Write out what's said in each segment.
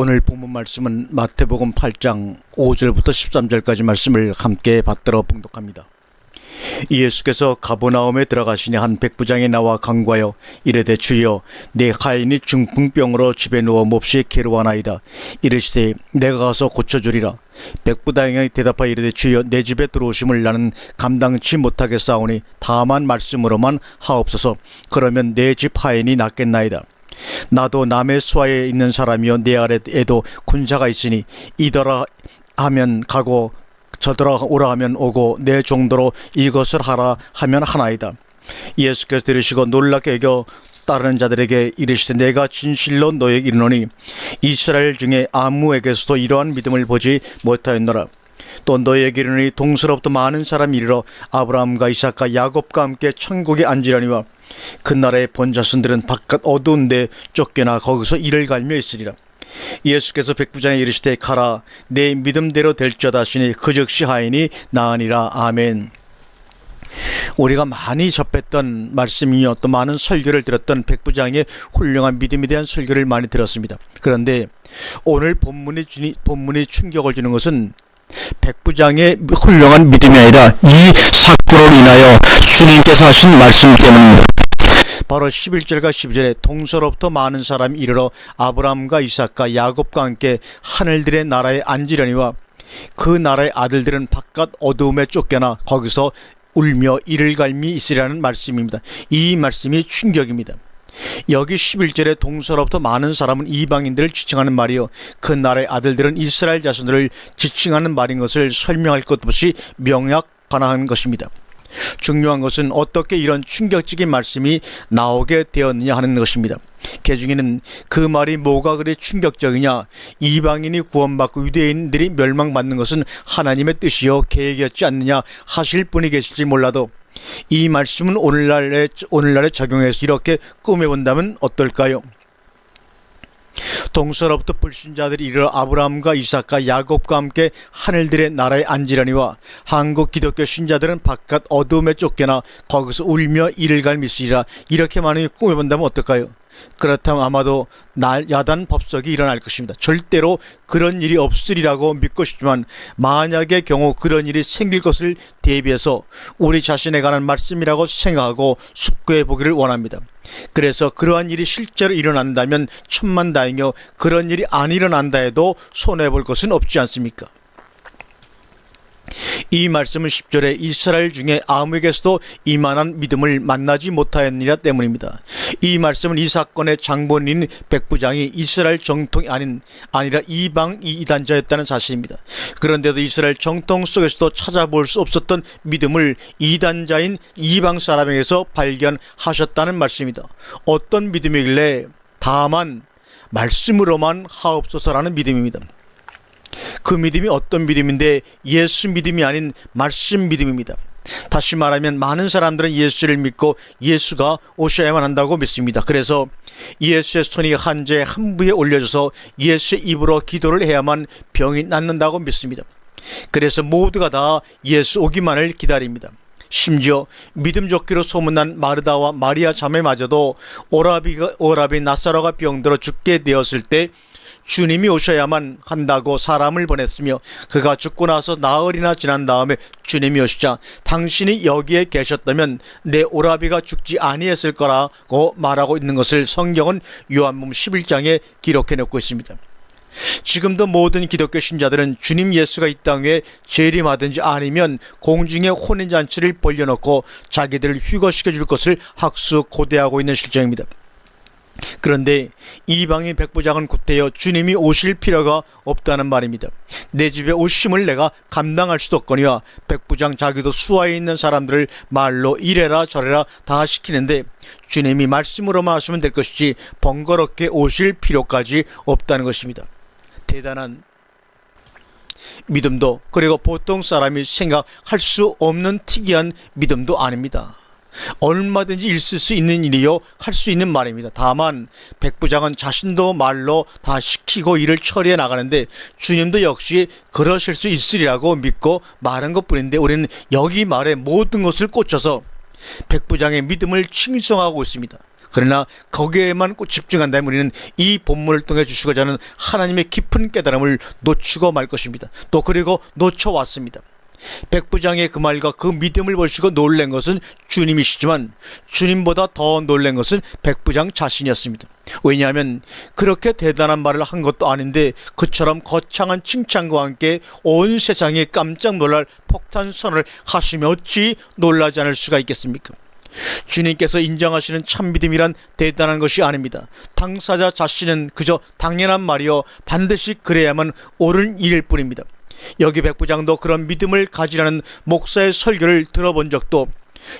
오늘 본문 말씀은 마태복음 8장 5절부터 13절까지 말씀을 함께 받들어 봉독합니다. 예수께서 가버나움에 들어가시니 한 백부장이 나와 간구하여 이르되 주여 내 하인이 중풍병으로 집에 누워 몹시 괴로워하나이다. 이르시되 내가 가서 고쳐주리라. 백부장이 대답하여 이르되 주여 내 집에 들어오심을 나는 감당치 못하겠사오니 다만 말씀으로만 하옵소서. 그러면 내 집 하인이 낫겠나이다. 나도 남의 수하에 있는 사람이요 내 아래에도 군사가 있으니 이더라 하면 가고 저더라 오라 하면 오고 내 정도로 이것을 하라 하면 하나이다. 예수께서 들으시고 놀랍게 여겨 따르는 자들에게 이르시되 내가 진실로 너에게 이르노니 이스라엘 중에 아무에게서도 이러한 믿음을 보지 못하였노라. 또 너에게 이르노니 동서로부터 많은 사람이 이르러 아브라함과 이삭과 야곱과 함께 천국에 앉으려니와 그 나라의 본자손들은 바깥 어두운 데 쫓겨나 거기서 이를 갈며 있으리라. 예수께서 백부장에 이르시되 가라 내 믿음대로 될지어다 하시니 그 즉시 하인이 나으니라. 아멘. 우리가 많이 접했던 말씀이요 또 많은 설교를 들었던 백부장의 훌륭한 믿음에 대한 설교를 많이 들었습니다. 그런데 오늘 본문이 충격을 주는 것은 백부장의 훌륭한 믿음이 아니라 이 사건으로 인하여 주님께서 하신 말씀 때문입니다. 바로 11절과 12절에 동서로부터 많은 사람이 이르러 아브라함과 이삭과 야곱과 함께 하늘들의 나라에 앉으려니와 그 나라의 아들들은 바깥 어두움에 쫓겨나 거기서 울며 이를 갈미 있으리라는 말씀입니다. 이 말씀이 충격입니다. 여기 11절에 동서로부터 많은 사람은 이방인들을 지칭하는 말이요 그 나라의 아들들은 이스라엘 자손들을 지칭하는 말인 것을 설명할 것 없이 명약관한 것입니다. 중요한 것은 어떻게 이런 충격적인 말씀이 나오게 되었느냐 하는 것입니다. 개중에는 그 말이 뭐가 그리 충격적이냐, 이방인이 구원받고 유대인들이 멸망받는 것은 하나님의 뜻이요 계획이었지 않느냐 하실 분이 계실지 몰라도 이 말씀은 오늘날에 적용해서 이렇게 꾸며본다면 어떨까요? 동서로부터 불신자들이 이르러 아브라함과 이삭과 야곱과 함께 하늘들의 나라에 앉으려니와 한국 기독교 신자들은 바깥 어두움에 쫓겨나 거기서 울며 이를 갈미으리라. 이렇게 많이 꾸며본다면 어떨까요? 그렇다면 아마도 야단 법석이 일어날 것입니다. 절대로 그런 일이 없으리라고 믿고 싶지만 만약의 경우 그런 일이 생길 것을 대비해서 우리 자신에 관한 말씀이라고 생각하고 숙고해 보기를 원합니다. 그래서 그러한 일이 실제로 일어난다면 천만다행이요 그런 일이 안 일어난다 해도 손해볼 것은 없지 않습니까? 이 말씀은 10절에 이스라엘 중에 아무에게서도 이만한 믿음을 만나지 못하였느냐 때문입니다. 이 말씀은 이 사건의 장본인 백부장이 이스라엘 정통이 아니라 이방 이단자였다는 사실입니다. 그런데도 이스라엘 정통 속에서도 찾아볼 수 없었던 믿음을 이단자인 이방 사람에게서 발견하셨다는 말씀입니다. 어떤 믿음이길래 다만 말씀으로만 하옵소서라는 믿음입니다. 그 믿음이 어떤 믿음인데 예수 믿음이 아닌 말씀 믿음입니다. 다시 말하면 많은 사람들은 예수를 믿고 예수가 오셔야만 한다고 믿습니다. 그래서 예수의 손이 한제 한 부에 올려져서 예수의 입으로 기도를 해야만 병이 낫는다고 믿습니다. 그래서 모두가 다 예수 오기만을 기다립니다. 심지어 믿음 좋기로 소문난 마르다와 마리아 자매마저도 오라비 나사로가 병들어 죽게 되었을 때 주님이 오셔야만 한다고 사람을 보냈으며 그가 죽고 나서 나흘이나 지난 다음에 주님이 오시자 당신이 여기에 계셨다면 내 오라비가 죽지 아니했을 거라고 말하고 있는 것을 성경은 요한복음 11장에 기록해놓고 있습니다. 지금도 모든 기독교 신자들은 주님 예수가 이 땅에 재림하든지 아니면 공중에 혼인잔치를 벌려놓고 자기들을 휴거시켜 줄 것을 학수고대하고 있는 실정입니다. 그런데 이방인 백부장은 구태여 주님이 오실 필요가 없다는 말입니다. 내 집에 오심을 내가 감당할 수도 없거니와 백부장 자기도 수하에 있는 사람들을 말로 이래라 저래라 다 시키는데 주님이 말씀으로만 하시면 될 것이지 번거롭게 오실 필요까지 없다는 것입니다. 대단한 믿음도 그리고 보통 사람이 생각할 수 없는 특이한 믿음도 아닙니다. 얼마든지 있을 수 있는 일이요 할 수 있는 말입니다. 다만 백부장은 자신도 말로 다 시키고 일을 처리해 나가는데 주님도 역시 그러실 수 있으리라고 믿고 말한 것뿐인데 우리는 여기 말에 모든 것을 꽂혀서 백부장의 믿음을 칭송하고 있습니다. 그러나 거기에만 꼭 집중한다면 우리는 이 본문을 통해 주시고자 하는 하나님의 깊은 깨달음을 놓치고 말 것입니다. 또 그리고 놓쳐왔습니다. 백부장의 그 말과 그 믿음을 보시고 놀란 것은 주님이시지만 주님보다 더 놀란 것은 백부장 자신이었습니다. 왜냐하면 그렇게 대단한 말을 한 것도 아닌데 그처럼 거창한 칭찬과 함께 온 세상이 깜짝 놀랄 폭탄 선언을 하시며 어찌 놀라지 않을 수가 있겠습니까? 주님께서 인정하시는 참 믿음이란 대단한 것이 아닙니다. 당사자 자신은 그저 당연한 말이요 반드시 그래야만 옳은 일일 뿐입니다. 여기 백부장도 그런 믿음을 가지라는 목사의 설교를 들어본 적도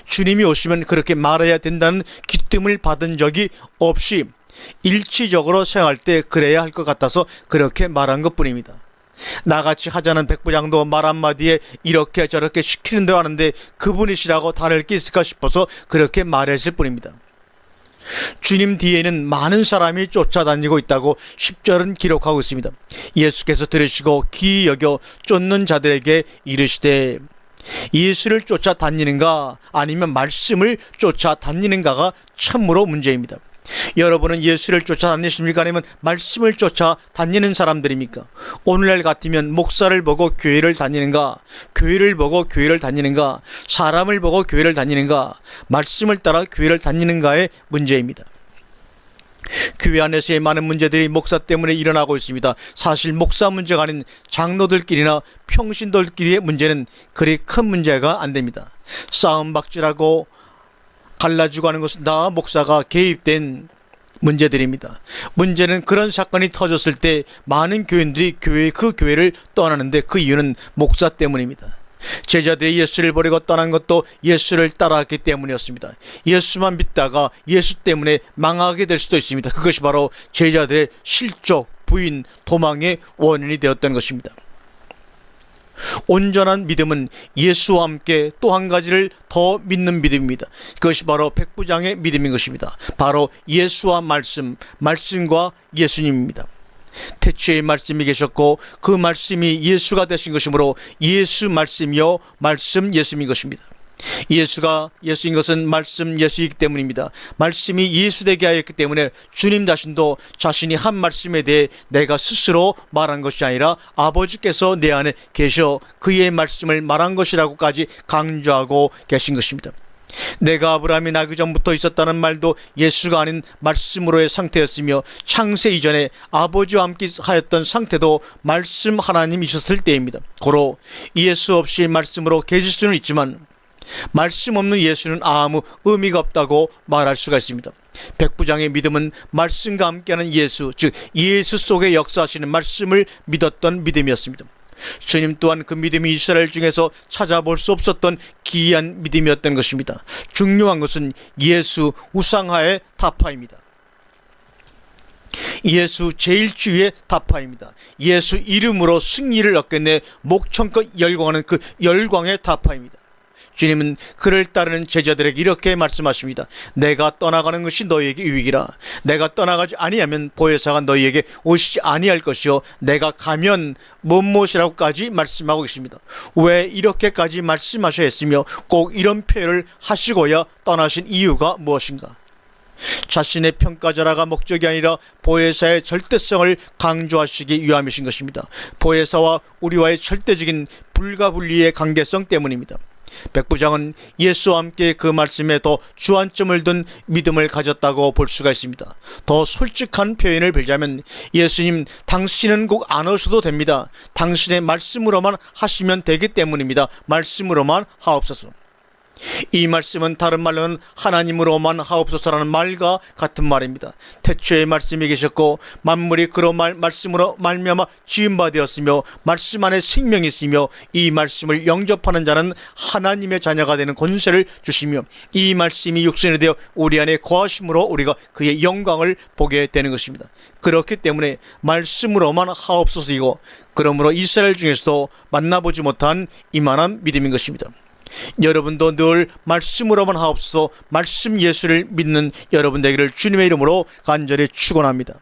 주님이 오시면 그렇게 말해야 된다는 기뜸을 받은 적이 없이 일치적으로 생각할 때 그래야 할 것 같아서 그렇게 말한 것뿐입니다. 나같이 하자는 백부장도 말 한마디에 이렇게 저렇게 시키는 대로 하는데 그분이시라고 다를 게 있을까 싶어서 그렇게 말했을 뿐입니다. 주님 뒤에는 많은 사람이 쫓아다니고 있다고 10절은 기록하고 있습니다. 예수께서 들으시고 귀히 여겨 쫓는 자들에게 이르시되, 예수를 쫓아다니는가 아니면 말씀을 쫓아다니는가가 참으로 문제입니다. 여러분은 예수를 쫓아다니십니까? 아니면 말씀을 쫓아다니는 사람들입니까? 오늘날 같으면 목사를 보고 교회를 다니는가, 교회를 보고 교회를 다니는가, 사람을 보고 교회를 다니는가, 말씀을 따라 교회를 다니는가의 문제입니다. 교회 안에서의 많은 문제들이 목사 때문에 일어나고 있습니다. 사실 목사 문제가 아닌 장로들끼리나 평신도들끼리의 문제는 그리 큰 문제가 안 됩니다. 싸움박질하고 갈라지고 하는 것은 다 목사가 개입된 문제들입니다. 문제는 그런 사건이 터졌을 때 많은 교인들이 그 교회를 떠나는데 그 이유는 목사 때문입니다. 제자들이 예수를 버리고 떠난 것도 예수를 따라했기 때문이었습니다. 예수만 믿다가 예수 때문에 망하게 될 수도 있습니다. 그것이 바로 제자들의 실족, 부인, 도망의 원인이 되었던 것입니다. 온전한 믿음은 예수와 함께 또 한 가지를 더 믿는 믿음입니다. 그것이 바로 백부장의 믿음인 것입니다. 바로 예수와 말씀과 예수님입니다. 태초에 말씀이 계셨고 그 말씀이 예수가 되신 것이므로 예수 말씀이요 말씀 예수인 것입니다. 예수가 예수인 것은 말씀 예수이기 때문입니다. 말씀이 예수되게 하였기 때문에 주님 자신도 자신이 한 말씀에 대해 내가 스스로 말한 것이 아니라 아버지께서 내 안에 계셔 그의 말씀을 말한 것이라고까지 강조하고 계신 것입니다. 내가 아브라함이 나기 전부터 있었다는 말도 예수가 아닌 말씀으로의 상태였으며 창세 이전에 아버지와 함께 하였던 상태도 말씀 하나님이셨을 때입니다. 고로 예수 없이 말씀으로 계실 수는 있지만 말씀 없는 예수는 아무 의미가 없다고 말할 수가 있습니다. 백부장의 믿음은 말씀과 함께하는 예수, 즉 예수 속에 역사하시는 말씀을 믿었던 믿음이었습니다. 주님 또한 그 믿음이 이스라엘 중에서 찾아볼 수 없었던 기이한 믿음이었던 것입니다. 중요한 것은 예수 우상하의 타파입니다. 예수 제일주의의 타파입니다. 예수 이름으로 승리를 얻겠네 목청껏 열광하는 그 열광의 타파입니다. 주님은 그를 따르는 제자들에게 이렇게 말씀하십니다. 내가 떠나가는 것이 너희에게 유익이라. 내가 떠나가지 아니하면 보혜사가 너희에게 오시지 아니할 것이요 내가 가면 무엇이라고까지 말씀하고 계십니다. 왜 이렇게까지 말씀하셔야 했으며 꼭 이런 표현을 하시고야 떠나신 이유가 무엇인가? 자신의 평가절하가 목적이 아니라 보혜사의 절대성을 강조하시기 위함이신 것입니다. 보혜사와 우리와의 절대적인 불가분리의 관계성 때문입니다. 백부장은 예수와 함께 그 말씀에 더 주안점을 둔 믿음을 가졌다고 볼 수가 있습니다. 더 솔직한 표현을 빌자면 예수님 당신은 꼭 안 오셔도 됩니다. 당신의 말씀으로만 하시면 되기 때문입니다. 말씀으로만 하옵소서. 이 말씀은 다른 말로는 하나님으로만 하옵소서라는 말과 같은 말입니다. 태초에 말씀이 계셨고 만물이 그로 말씀으로 말미암아 지은 바 되었으며 말씀 안에 생명이 있으며 이 말씀을 영접하는 자는 하나님의 자녀가 되는 권세를 주시며 이 말씀이 육신이 되어 우리 안에 거하심으로 우리가 그의 영광을 보게 되는 것입니다. 그렇기 때문에 말씀으로만 하옵소서이고 그러므로 이스라엘 중에서도 만나보지 못한 이만한 믿음인 것입니다. 여러분도 늘 말씀으로만 하옵소서. 말씀 예수를 믿는 여러분 되기를 주님의 이름으로 간절히 축원합니다.